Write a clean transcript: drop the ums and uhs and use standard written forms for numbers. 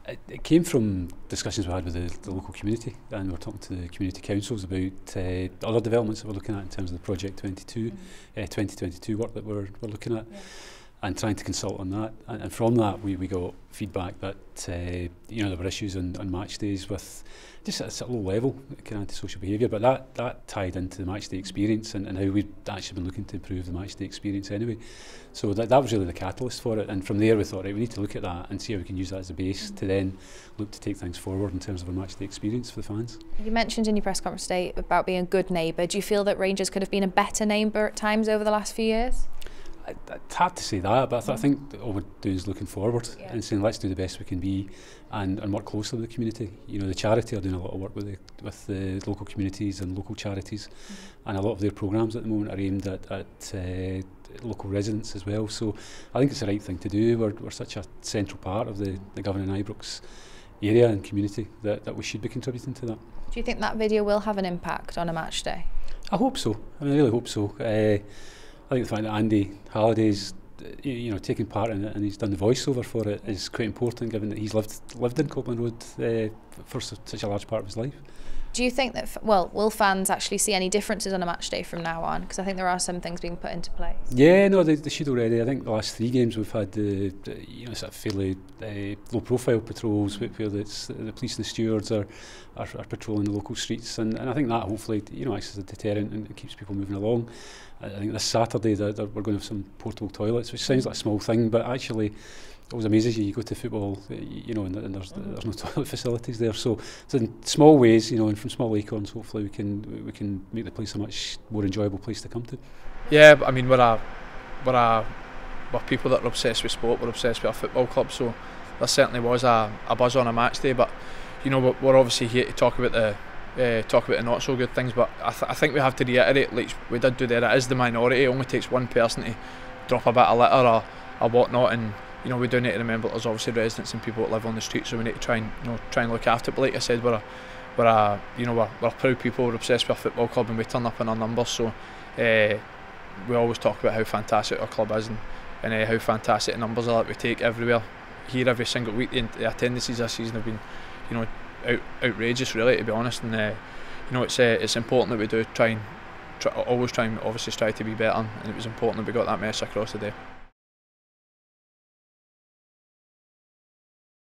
It came from discussions we had with the local community, and we're talking to the community councils about other developments that we're looking at in terms of the Project 2022 work that we're looking at, and trying to consult on that. And from that, we got feedback that there were issues on match days with just at a low level kind of antisocial behaviour, but that tied into the match day experience and how we'd actually been looking to improve the match day experience anyway. So that was really the catalyst for it, and from there we thought, right, we need to look at that and see how we can use that as a base to then look to take things forward in terms of a match day experience for the fans. You mentioned in your press conference today about being a good neighbour. Do you feel that Rangers could have been a better neighbour at times over the last few years? It's hard to say that, but I think all we're doing is looking forward and saying let's do the best we can be and work closely with the community. The charity are doing a lot of work with the local communities and local charities, and a lot of their programmes at the moment are aimed at local residents as well. So I think it's the right thing to do. We're such a central part of the governing Ibrox area and community that we should be contributing to that. Do you think that video will have an impact on a match day? I hope so. I really hope so. I think the fact that Andy Halliday's taking part in it and he's done the voiceover for it is quite important, given that he's lived in Copeland Road for such a large part of his life. Do you think that, will fans actually see any differences on a match day from now on? Because I think there are some things being put into place. Yeah, no, they should already. I think the last 3 games we've had sort of fairly low-profile patrols where the police and the stewards are patrolling the local streets, and I think that hopefully acts as a deterrent and keeps people moving along. I think this Saturday that we're going to have some portable toilets, which sounds like a small thing, but actually it always amazes you. You go to football, and there's no toilet facilities there. So in small ways, and from small acorns, hopefully we can make the place a much more enjoyable place to come to. Yeah, I mean we're people that are obsessed with sport. We're obsessed with our football club. So there certainly was a buzz on a match day. But we're obviously here to talk about the not so good things. But I think we have to reiterate, like we did do there, it is the minority. It only takes one person to drop a bit of litter or whatnot, and we do need to remember there's obviously residents and people that live on the street, so we need to try and look after it. But like I said, we're proud people. We're obsessed with our football club, and we turn up in our numbers. So we always talk about how fantastic our club is and how fantastic the numbers are that we take everywhere. Here every single week, the attendances this season have been outrageous, really, to be honest. And it's important that we do always try and obviously strive to be better, and it was important that we got that message across today.